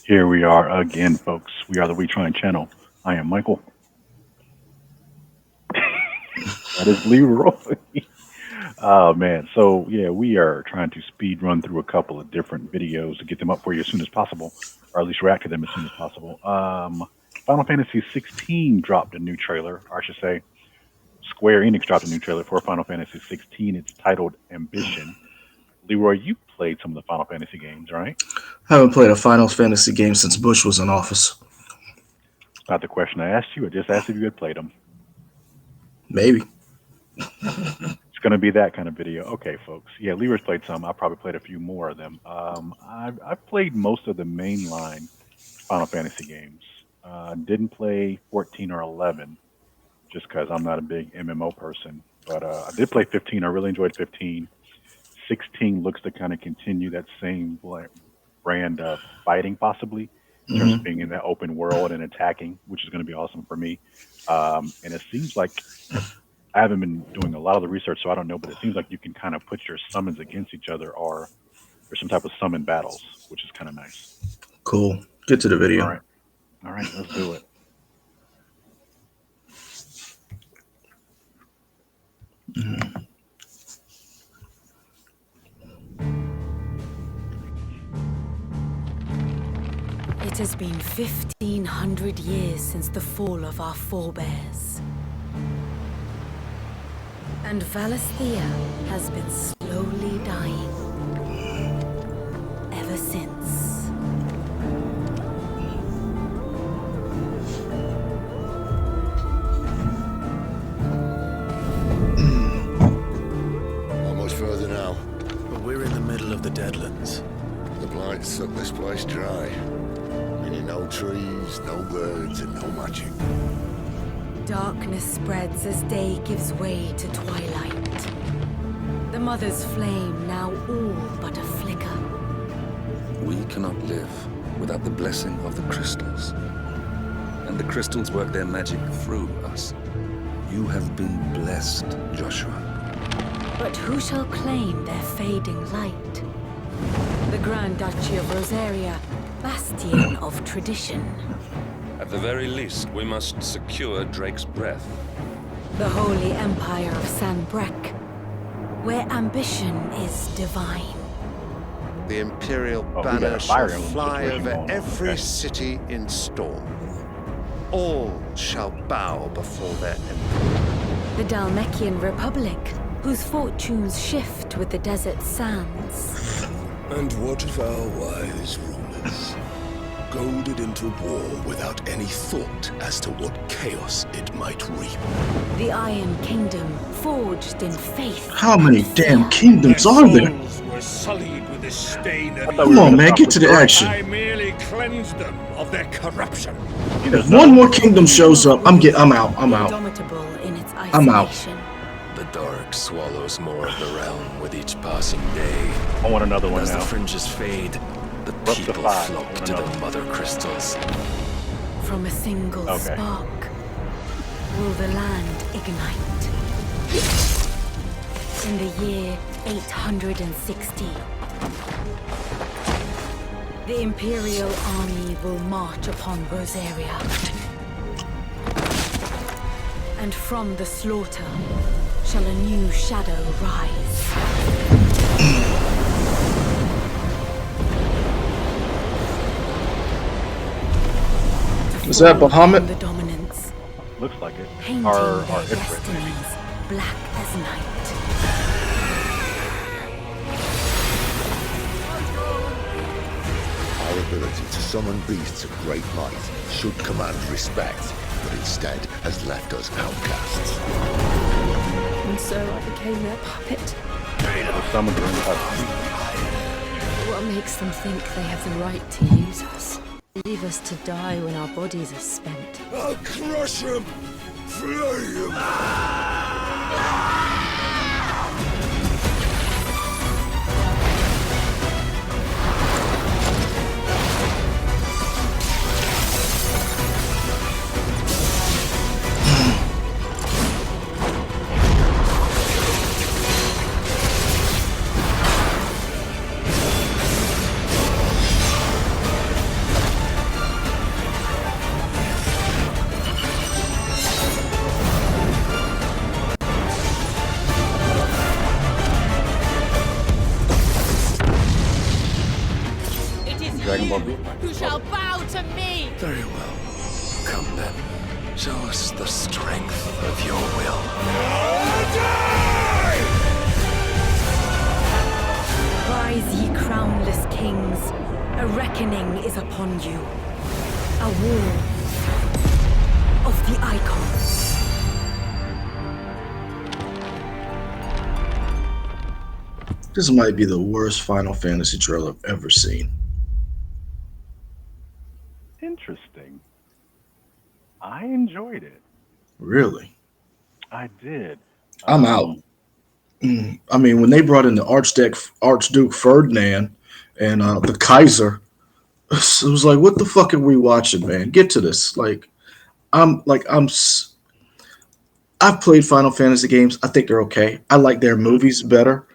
Here we are again, folks. We are the We Trying channel. I am Michael. That is Leroy. Oh man. So yeah, we are trying to speed run through a couple of different videos to get them up for you as soon as possible, or at least react to them as soon as possible. Final Fantasy 16 dropped a new trailer, or I should say, Square Enix dropped a new trailer for Final Fantasy 16. It's titled Ambition. Leroy, you played some of the Final Fantasy games, right? I haven't played a Final Fantasy game since Bush was in office. Not the question I asked you. I just asked if you had played them. Maybe. It's going to be that kind of video. Okay, folks. Yeah, Leroy's played some. I probably played a few more of them. I've played most of the mainline Final Fantasy games. Didn't play 14 or 11 just because I'm not a big MMO person. But I did play 15. I really enjoyed 15. 16 looks to kind of continue that same brand of fighting, possibly, in terms of hmm being in that open world and attacking, which is going to be awesome for me. And it seems like I haven't been doing a lot of the research, so I don't know, but it seems like you can kind of put your summons against each other or there's some type of summon battles, which is kind of nice. Cool. Get to the All video. right. All right, let's do it. Mhm. It has been 1,500 years since the fall of our forebears. And Valisthea has been slowly dying ever since. How much further now? But we're in the middle of the Deadlands. The blight sucked this place dry. Meaning no trees, no birds, and no magic. Darkness spreads as day gives way to twilight. The Mother's flame now all but a flicker. We cannot live without the blessing of the crystals. And the crystals work their magic through us. You have been blessed, Joshua. But who shall claim their fading light? The Grand Duchy of Rosaria, bastion of tradition. At the very least, we must secure Drake's breath. The Holy Empire of Sanbreque, where ambition is divine. The Imperial Oh, we got a banner fire shall emblem fly situation over going on, every okay. city in storm. All shall bow before their emperor. The Dalmekian Republic, whose fortunes shift with the desert sands. And what of our wise rulers? Goaded into war without any thought as to what chaos it might reap. The Iron Kingdom, forged in faith. How many and damn fear. kingdoms are there? Souls were sullied with the stain of I thought Come we were on, gonna man. stop Get with to the story. action. I merely cleansed them of their corruption. You know, If one more kingdom shows up, I'm out. I'm out. Indomitable in its I'm out. isolation. The dark swallows more of the realm with each passing day. I want another one As the now. fringes fade, the Up to people 5. flock to Another. the mother crystals. From a single Okay. spark, will the land ignite? In the year 860, the Imperial army will march upon Rosaria. And from the slaughter shall a new shadow rise. Is that Fall Bahamut? from the dominance, Looks like it. painting Or their Ifrit, maybe. destinies black as night. Our ability to summon beasts of great might should command respect, but instead has left us outcasts. And so I became their puppet. The summons are in the hut. What makes them think they have the right to use us? Leave us to die when our bodies are spent. I'll crush him! Flay him! Dragon Ball Z. Who shall bow to me? Very well. Come then. Show us the strength of your will. Rise, ye crownless kings. A reckoning is upon you. A war of the icons. This might be the worst Final Fantasy trailer I've ever seen. Interesting. I enjoyed it. Really. I did. I'm out. I mean, when they brought in the Archduke Ferdinand and the Kaiser, it was like, what the fuck are we watching, man? Get to this. I've played Final Fantasy games. I think they're okay. I like their movies better.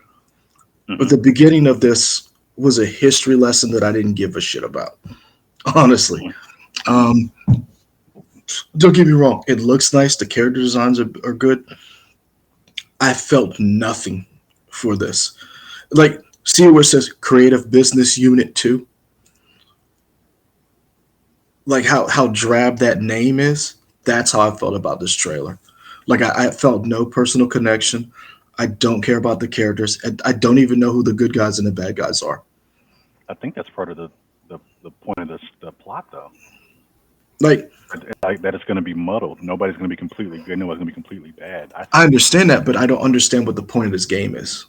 But the beginning of this was a history lesson that I didn't give a shit about. Honestly. Don't get me wrong. It looks nice. The character designs are good. I felt nothing for this. Like, see where it says Creative Business Unit 2? Like how drab that name is? That's how I felt about this trailer. Like, I felt no personal connection. I don't care about the characters. I don't even know who the good guys and the bad guys are. I think that's part of the point of the plot, though. Like that it's going to be muddled. Nobody's going to be completely good. Nobody's going to be completely bad. I understand that, but I don't understand what the point of this game is.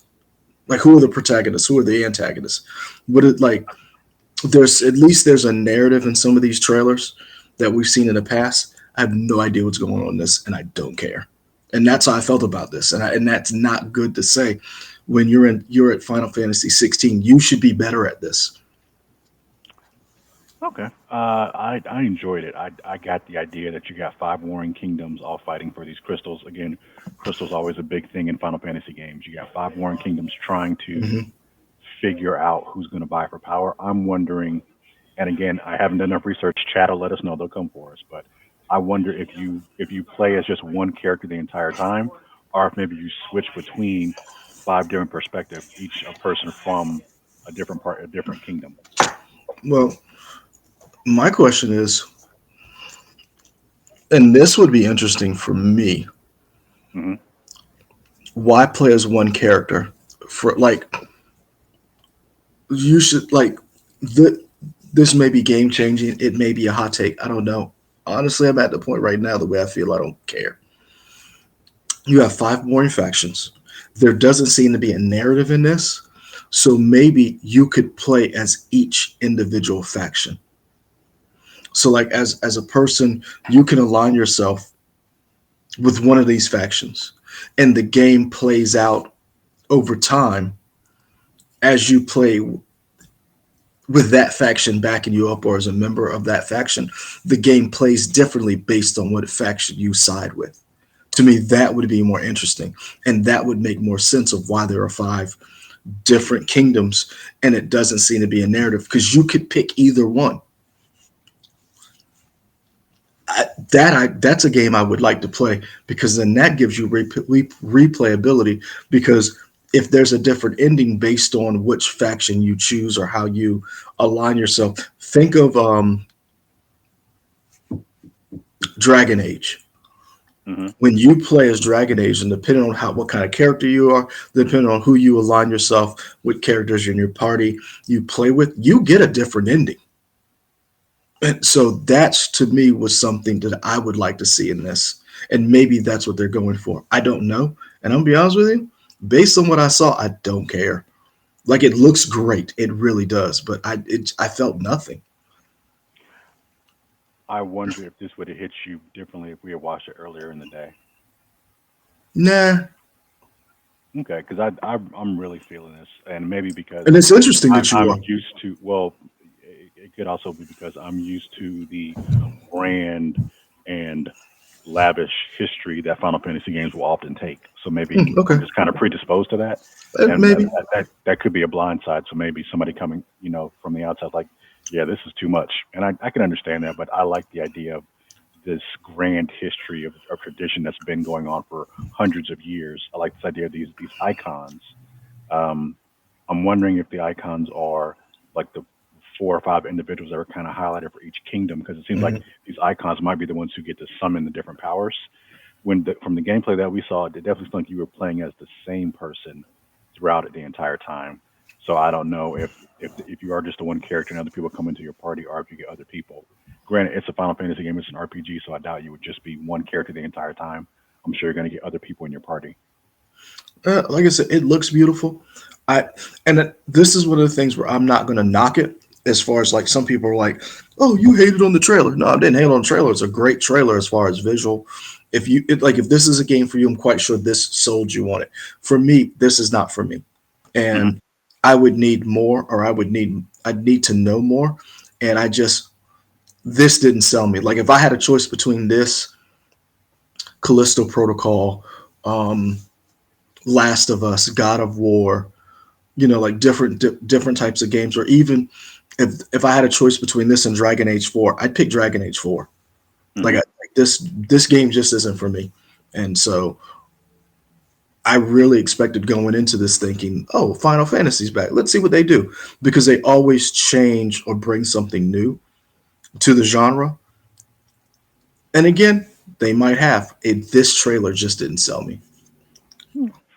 Like, who are the protagonists? Who are the antagonists? There's a narrative in some of these trailers that we've seen in the past. I have no idea what's going on in this, and I don't care. And that's how I felt about this. And that's not good to say when you're at Final Fantasy 16. You should be better at this. Okay. I enjoyed it. I got the idea that you got 5 warring kingdoms all fighting for these crystals. Again, crystals always a big thing in Final Fantasy games. You got 5 warring kingdoms trying to figure out who's going to vie for power. I'm wondering, and again, I haven't done enough research. Chat will let us know. They'll come for us. But I wonder if you play as just one character the entire time, or if maybe you switch between 5 different perspectives, each a person from a different kingdom. Well, my question is, and this would be interesting for me, why play as one character? For like, you should this may be game changing. It may be a hot take. I don't know. Honestly, I'm at the point right now, the way I feel, I don't care. You have 5 warring factions. There doesn't seem to be a narrative in this. So maybe you could play as each individual faction. So like as a person, you can align yourself with one of these factions, and the game plays out over time as you play with that faction backing you up, or as a member of that faction. The game plays differently based on what faction you side with. To me, that would be more interesting, and that would make more sense of why there are 5 different kingdoms and it doesn't seem to be a narrative, because you could pick either one. That's a game I would like to play, because then that gives you replayability, because if there's a different ending based on which faction you choose or how you align yourself. Think of Dragon Age. When you play as Dragon Age, and depending on what kind of character you are, depending on who you align yourself with, characters in your party you play with, you get a different ending. And so that's, to me, was something that I would like to see in this. And maybe that's what they're going for. I don't know. And I'm gonna be honest with you, based on what I saw, I don't care. Like, it looks great. It really does. But I felt nothing. I wonder if this would have hit you differently if we had watched it earlier in the day. Nah. Okay, because I'm really feeling this, and maybe because, and it's interesting that you I'm are used to. Well, it could also be because I'm used to the grand and lavish history that Final Fantasy games will often take. So maybe okay. I'm just kind of predisposed to that, and maybe that could be a blind side. So maybe somebody coming, from the outside, like, yeah, this is too much, and I can understand that. But I like the idea of this grand history of tradition that's been going on for hundreds of years. I like this idea of these icons. I'm wondering if the icons are like the 4 or 5 individuals that were kind of highlighted for each kingdom because it seems like Mhm. these icons might be the ones who get to summon the different powers. From the gameplay that we saw, it definitely seemed like you were playing as the same person throughout it the entire time. So I don't know if you are just the one character and other people come into your party, or if you get other people. Granted, it's a Final Fantasy game; it's an RPG, so I doubt you would just be one character the entire time. I'm sure you're going to get other people in your party. Like I said, it looks beautiful. I this is one of the things where I'm not going to knock it. As far as like some people are like, "Oh, you hated on the trailer." No, I didn't hate on the trailer. It's a great trailer as far as visual. If this is a game for you, I'm quite sure this sold you on it. For me, this is not for me, Hmm. and I would need more, or I'd need to know more, and this didn't sell me. Like if I had a choice between this, Callisto Protocol, um, Last of Us, God of War, like different types of games, or even if I had a choice between this and Dragon Age 4, I'd pick Dragon Age 4. Hmm. This game just isn't for me. And so I really expected going into this thinking, oh, Final Fantasy's back. Let's see what they do. Because they always change or bring something new to the genre. And again, they might have. This trailer just didn't sell me.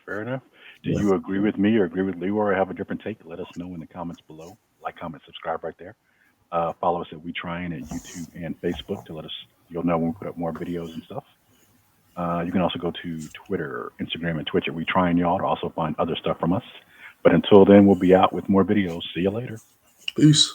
Fair enough. Do Yeah. you agree with me or agree with Leroy or have a different take? Let us know in the comments below. Like, comment, subscribe right there. Follow us at We Trying at YouTube and Facebook to let us. You'll know when we put up more videos and stuff. You can also go to Twitter, Instagram, and Twitch at We Trying Y'all to also find other stuff from us. But until then, we'll be out with more videos. See you later. Peace.